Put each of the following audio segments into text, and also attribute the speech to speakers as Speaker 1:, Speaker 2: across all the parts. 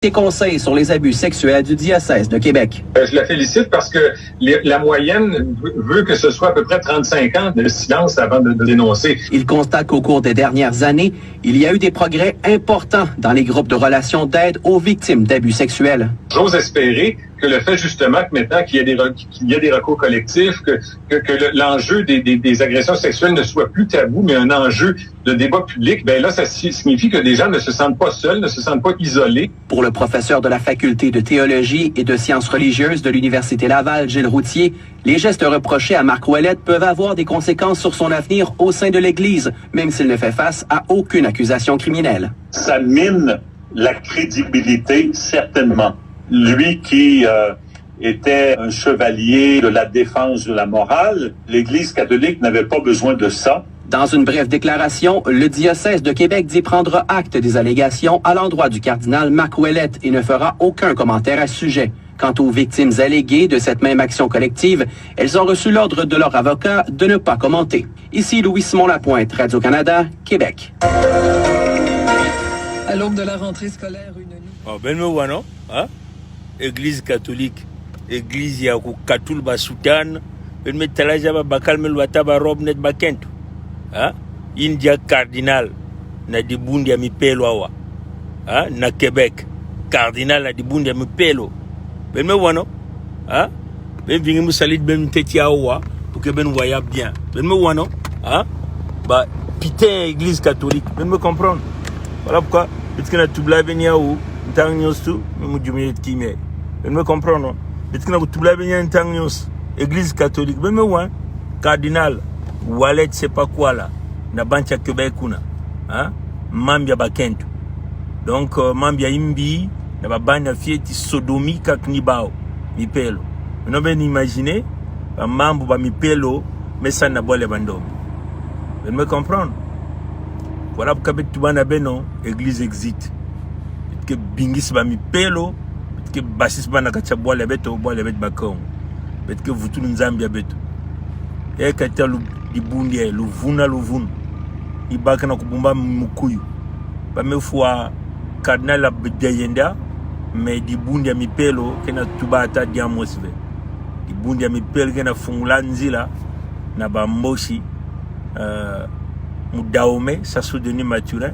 Speaker 1: Des conseils sur les abus sexuels du diocèse de Québec.
Speaker 2: Je la félicite parce que la moyenne veut que ce soit à peu près 35 ans de silence avant de dénoncer.
Speaker 1: Il constate qu'au cours des dernières années, il y a eu des progrès importants dans les groupes de relations d'aide aux victimes d'abus sexuels.
Speaker 2: J'ose espérer que le fait justement que maintenant qu'il y a des recours collectifs, que l'enjeu des agressions sexuelles ne soit plus tabou, mais un enjeu de débat public, ben là, ça signifie que des gens ne se sentent pas seuls, ne se sentent pas isolés.
Speaker 1: Pour le professeur de la faculté de théologie et de sciences religieuses de l'Université Laval, Gilles Routier, les gestes reprochés à Marc Ouellette peuvent avoir des conséquences sur son avenir au sein de l'Église, même s'il ne fait face à aucune accusation criminelle.
Speaker 3: Ça mine la crédibilité, certainement. Lui qui était un chevalier de la défense de la morale, l'Église catholique n'avait pas besoin de ça.
Speaker 1: Dans une brève déclaration, le diocèse de Québec dit prendre acte des allégations à l'endroit du cardinal Marc Ouellette et ne fera aucun commentaire à ce sujet. Quant aux victimes alléguées de cette même action collective, elles ont reçu l'ordre de leur avocat de ne pas commenter. Ici Louis-Simon Lapointe, Radio-Canada, Québec.
Speaker 4: À l'aube de la rentrée scolaire,
Speaker 5: Église catholique, église ya kukatul basutan, ben metalaja ba bakal melwata ba rob net bakento. India cardinal na dibundi ya mipelo awa. Na Québec cardinal na dibundi ya mipelo. Ben me wano, ben vingi musalit ben teti awa pour que ben voya bien. Ben me wano, ba putain église catholique, ben me comprendre. Voilà pourquoi parce que na tubla venia ou ntang news tu me jumé kimé. Ben me comprendre. Parce que na tubla venia ntang news église catholique, ben me wan cardinal Wallet c'est pas quoi là na bancha Québec kuna mambia bakento donc mambia imbi na babanya fieti sodomi kak nibao mipelo no ben imaginer mambo ba mipelo mesa na bole bandomi ben me comprendre voilà pour que tu bana beno église exit que bingis ba mipelo que basis bana kacha bole beto bet bakong bet que vous tout nzambia beto e katalu dibundi luvuna ibaka na kubumba mukuyu bamefua cardinal abdayenda mais dibundi ya mipelo kena tubata diamosve dibundi ya mipelo kena fungula nzila na bamboshi mudaume sasu Denis Mathurin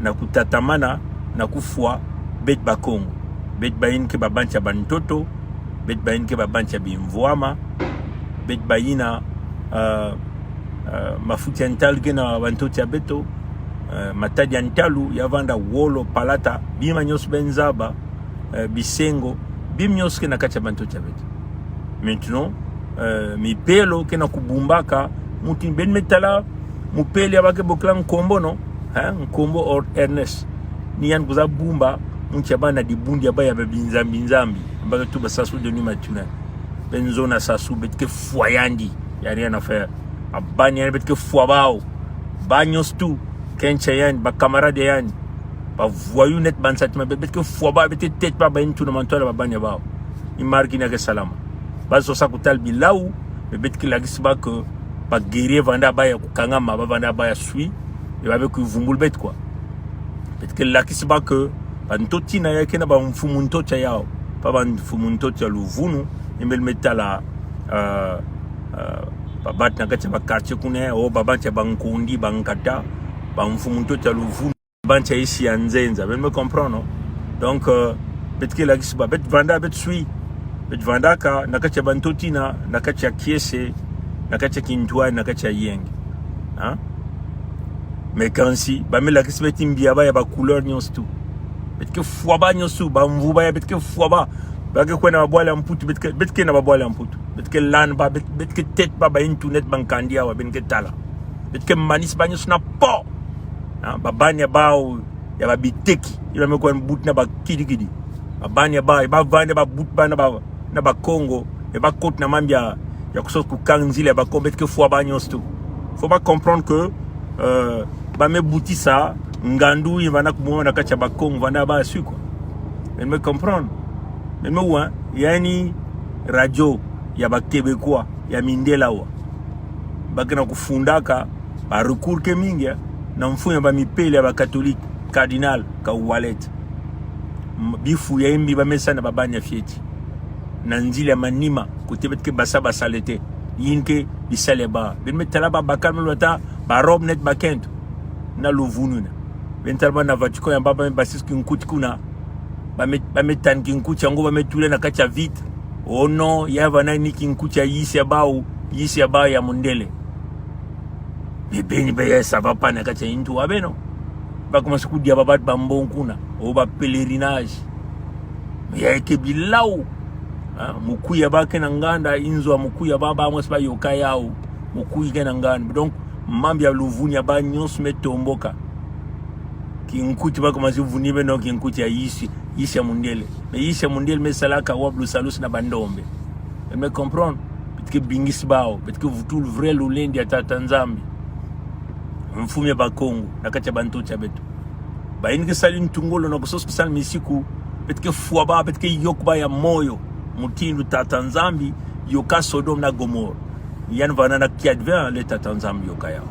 Speaker 5: na kutatamana na kufua bet bakongo bet bayin ke babancha bantoto bet bayin ke babancha bimvwama bet bayina mafuti antal gena bantoti abeto matadi antalu yavanda wolo palata bima nyos benzaba bisengo bim nyos kena kacha bantoti abeto maintenant mi pelo kena kubumbaka mutin ben metala mupeli abake boklang kombo no nkombo or Ernest ni yan kuza bumba munchaba dibundi abaya binzambi mbaka tu basasu Denis Mathurin benzona sasu betke foyandi y a rien à faire. A bagner betke foabao. Bagnos tout. Kenchayan, ba camarade yan. Ba voyou net bansat ma betke foaba betke tête pas ba tout le mentor ba bagner bao. Il marque na ke salama. Ba so sakutal bilaou, be betke la gisba que ba guerrier vanda ba ya kanga ma ba vanda ba ya sui. Et ba que vumbul bet quoi. Betke la kisba que ba ntoti na ya kena ba mfumunto cha yao. Pa ba mfumunto cha luvunu, imel metala babat na kacha bakarche kune o babancha bankundi bankata bamfumunto taluvu bancha ici anzenza ben me comprendre donc betke la kisba bet vanda bet sui bet vanda ka na kacha bantotina na kacha kiese na kacha kintwa na kacha yeng mais quand si ba me la kisba timbia ba ya ba couleur nyos tout betke foaba nyos tout ba mvuba ya betke foaba ba ke kwena babwala mputu betke na babwala mputu betke lan ba betke tête ba internet bankandia wa benke tala betke manis banyos na po babanya bao ya babiteki ila meko mbut na ba kidi babanya ba vanda ba but bana ba na ba Congo e ba côte na mambia ya kusoka kukanzile ba ko betke fo banyos tu faut pas comprendre que ba me butisa ngandu ivana kumona kacha ba Congo vana ba su quoi elle me comprendre mais moi yani radio ya ba Québécois ya mindela wa bakena kufundaka ba recours ke mingi na mfunya ba mipele ya ba catholique cardinal ka wallet bifu ya imbi bamesa na babanya fieti na nzile ya manima kutebet ke basa basalete yinke bisale ba ben metala ba bakal melota ba rob net bakento na luvunu na ben talba na vatiko ya baba basis kinkuti kuna ba metan kinkuti yango ba metule na kacha vite oh no yava na ni kinkuti ya yisi ya ba ya mundele bebeni ba ya sava pa na kacha intu abeno ba commence ku dia babat bambon kuna o ba pèlerinage ya ke bilau mukuya ba ke nganda inzo mukuya baba amos ba yoka yao mukuyi ke nganda donc mambi ya luvunya ba nyons metomboka kinkuti ba commence vuni be no kinkuti ya yisi ya mundele mais yisi ya mundele me salaka wa blue salus na bandombe me comprendre peut que bingis bao peut que vous tout le vrai lulendi ya Tanzambi mfumye ba Kongo nakacha bantu cha betu ba ingi sali ntungolo na kusoso sali misiku betike fuwa ba betike yokba ya moyo mutindu Tanzambi yoka Sodom na Gomorrah yan vana na kiadvin le Tanzambi yoka ya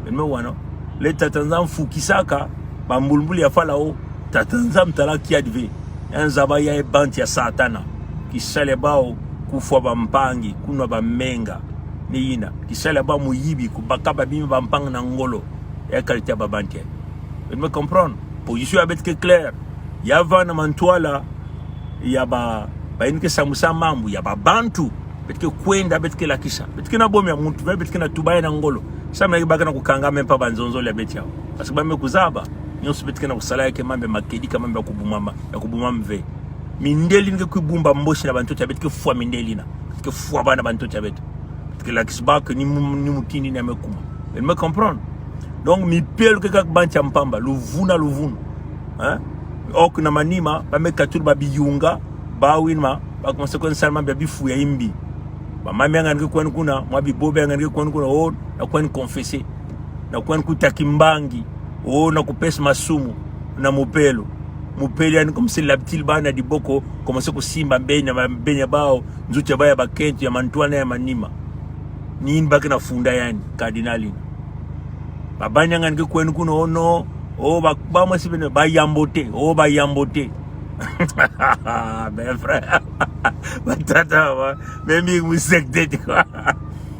Speaker 5: enme wana le Tanzambi fukisaka ba mbulmbuli ya falao Tanzambi tala kiadve yan zaba ya banti ya satana kisale bao kufuwa ba mpangi kunwa ba menga ni ina kisale ba muyibi kubaka ba bimi ba mpanga na ngolo ya kalite ba banti vous me comprendre position avec clair ya vana mantwala ya ba inke samusa mambu ya ba bantu betike kwenda betike lakisha betike na bomi ya muntu betike na tubaya na ngolo sama ibaka na kukanga mempa banzonzo le betia parce que ba me kuzaba nyonso betike na kusala yake mambe makedi kama mambe ya kubuma mve mindeli nge kubumba mboshi na bantu cha betike fwa mindeli na betike fwa bana bantu cha betu betike lakisba que ni mutini na mekuma vous me comprendre donc mi pelo ke kak bancha mpamba luvunu hein ok na manima ba mekatul ba biyunga ba winma ba commencer kon salma ba bifu ya imbi ba mami ngani ko kuna mwa bibobe ngani ko kuna o na ko confesser na ko kutakimbangi o na kupesa masumu na mupelo yani comme c'est la petite bana di boko commencer ko simba benya bao nzuche baya ba kenti ya mantwana ya manima ni mbaki na funda yani cardinali babanya ngani ko kuna ono oh ba mo sibene ba yambote ben frère batata wa même mu secte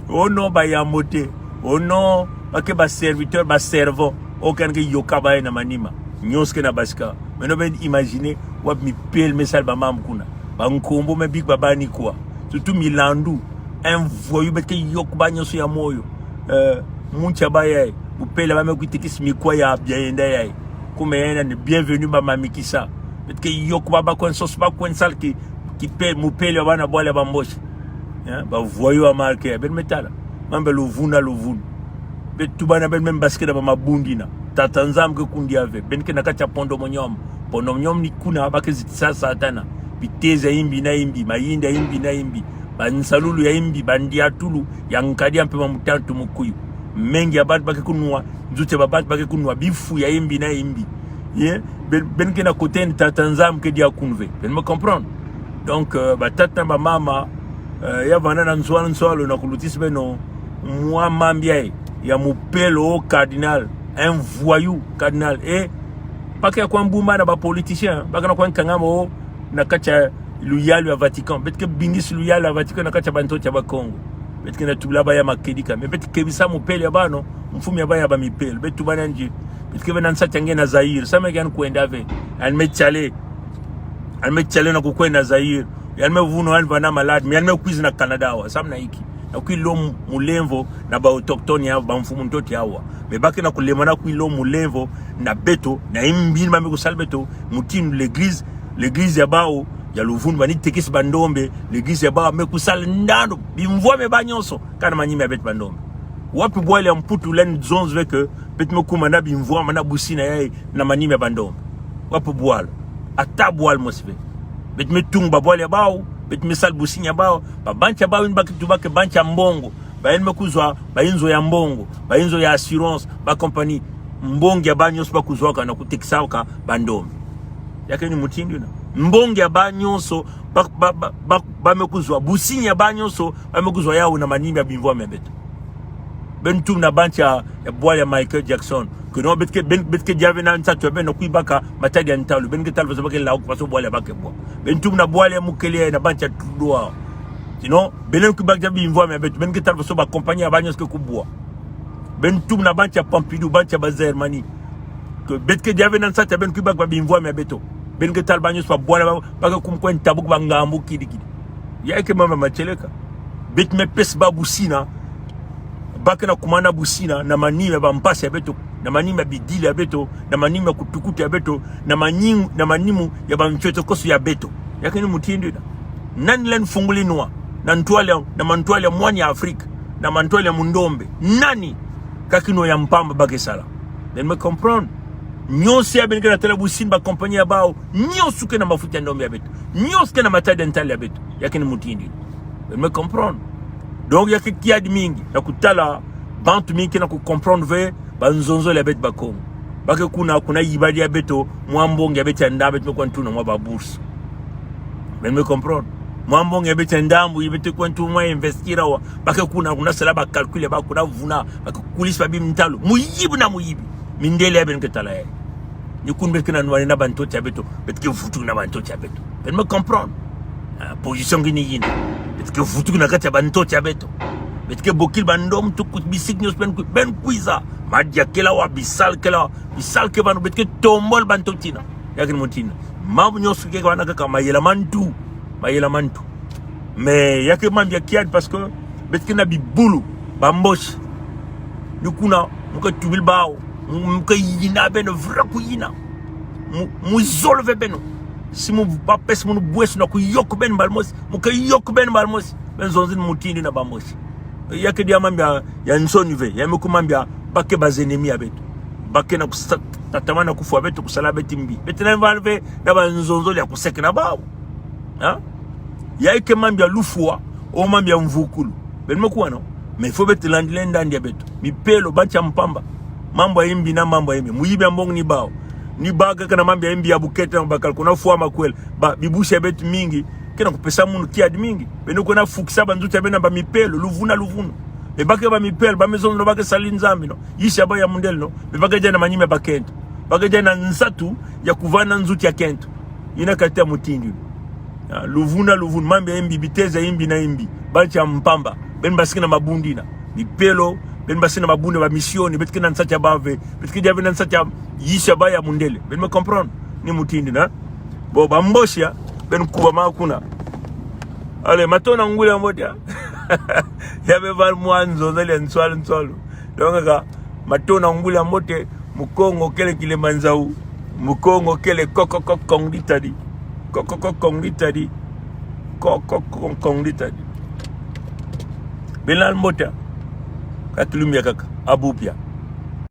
Speaker 5: oh non ba yambote oh non ok ba serviteur ba servant aucun que yoka ba na manima nyoske na baska mais no ben imaginer wa mi pel mesal ba mam kuna ba nkombo me big baba ni quoi surtout milandu un voyou bet que yok ba nyoso ya moyo muncha ba yai upele ba me kutikisi mikwa ya bienda yai kuma yana ni bienvenue ba mamikisa bet que yok ba kon sos ba kon sal ki pe mupele bana bole ba mboshi ba voyou marqué ben metala mambe luvuna bet tubana ben même basket ba mabundina tatanzam ke kundi ave ben ke nakacha pondo monyom ni kuna ba ke zitsa satana biteza imbi na imbi mayinda imbi na imbi bansalulu ya imbi bandia tulu yankadi ampe mutantu mukuyu mengi abad ba ke kunwa nzute ba ba ke kunwa bifu ya imbi na imbi ben ke na koten tatanzam ke dia kunve ben me comprendre donc ba tata ba mama ya vana na nzwalo na kulutis beno moi mambia ya mupelo cardinal un voyou cardinal et pas que quoi mbumba na ba politicien pas que na quoi kangamo na kacha loyal ya Vatican bet que bingis loyal ya Vatican na kacha banto cha ba Congo bet que na tubla ba ya makedika mais bet que bisa mupelo ya bano mfumi ya ba ya ba mipelo bet tubana nje bet que bana nsa change na Zaire sama gani kwenda ave al mechale na kukwenda Zaire yalme vuno al bana malade mais yalme quiz na Canada wa samna hiki na kuilo mulemvo na ba autochtone ya ba mfumu ntoti hawa mebaki na kulemana kuilo mulemvo na beto na imbi mame ko salbeto mutinu l'église ya bao ya luvunu bani tekisi bandombe l'église ya bao me kusal ndando bimvwa me banyonso kana manyime ya bet bandombe wapi boile mputu len zonz veke bet me kumana bimvwa mana busina ya na manyime ya bandombe wapi boile atabwal mosbe bet me tumba boile ya bao bet misal businya bao babancha bao inbaki tubake bancha mbongo ba enme kuzwa ba inzo ya mbongo ba inzo ya assurance ba compagnie mbongo ya banyos ba kuzwaka na kutekisauka bandombe yake ni mutindi na mbongo ya banyonso ba mekuzwa businya banyonso ba mekuzwa yao na manimba bimvwa mebeta bentum na bancha ya boile ya Michael Jackson que non betke diave na nsatu ben ku baka matadi antalu ben getal faso bake la ku faso boale bake bo ben tum na boale mukele na bancha tudwa sinon benen ku bak jabi invo me ben getal faso ba compagnie abanyos ke ku boa ben tum na bancha Pompidou bancha Bazermani que betke diave na nsatu ben ku bak ba invo me beto ben getal banyos pa boale baka kum ko ntabuk ba ngambu kidi ya ke mama macheleka bet me pes ba busina bakena kumana busina na manime ba mpasi beto na manime bidili ya beto na manime kutukutu ya beto na manimu ya ba mchoto kosu ya beto yakini mutindi na nani len funguli noa na mantwale mwani ya Afrika na mantwale mundombe nani kakino ya mpamba bakesala then me comprendre nyonse ya benike na tele busina ba kompanya bao nyonse ke na mafuta ndombe ya beto nyonse ke na matade dental ya beto yakini mutindi then me comprendre donc yake kiadi mingi na kutala bantu mingi na ku comprendre ve banzonzo la bet bakongo bake kuna yibadi ya beto mwambonge ya beti ndambe tumekuwa ntuna mwa babourse ben me comprendre mwambonge ya beti ndambu yibete kwa ntuna mwa investira wa bake kuna sala ba calculer ba kuna vuna bake kulisi ba bimtalo muyibi na muyibi mindele ya ben ketala ya ni kunbe kana nwa na banto cha beto betke futu na banto cha beto ben me comprendre position gini yini betke futu na kati ya banto cha beto betke bokil bandom tu bisignos ben kuiza madia kela wa bisal ke banu betke tombol bantotina yakini mutina mabu nyosu ke wana kaka mayela mantu mais yake mambia kiad parce que betke na bibulu bamboshi nukuna muka tubil bawo muka yina beno vraku yina mu zolve beno simu bapes mu bues na ku yok ben balmos muka yok ben balmos ben zonzin mutindi na bamboshi yake dia mambia ya nsonive ya mekumambia bake bazenemi abeto bake na tatamana kufu abeto kusala betimbi betena valve na banzonzo ya kuseka na bawo ha yaike mambia lufua o mambia mvukulu benmekuwa no mais faut betelandile ndandi abeto mipelo bacha mpamba mambo ya imbi na mambo ya imbi muyibe mbong ni bawo ni baga kana mambia imbi ya bukete na bakal kuna fuwa makwel ba bibusha betu mingi kena kupesa munu kiad mingi benoko na fukisa banzuta bena ba mipelo luvuna e bake ba mipelo ba mezono bake salinzambi no yisha ba ya mundel no be bake jana manyime ba kento bake jana nsatu ya kuvana nzuti ya kento ina katia mutindi luvuna mambe imbi biteza imbi na imbi bacha mpamba ben basikina mabundina mipelo ben basina mabunda ba misioni betkina nsacha bave betkija bena nsacha yisha ba ya mundele ben me comprendre ni mutindi na bo bamboshia ben kuba makuna ale matona ngula moja yabe val mwanzo zale nswalo donc ka matona ngula mote mukongo kele Kilimanjaro mukongo kele kongditadi belal mota katulumia kaka abupia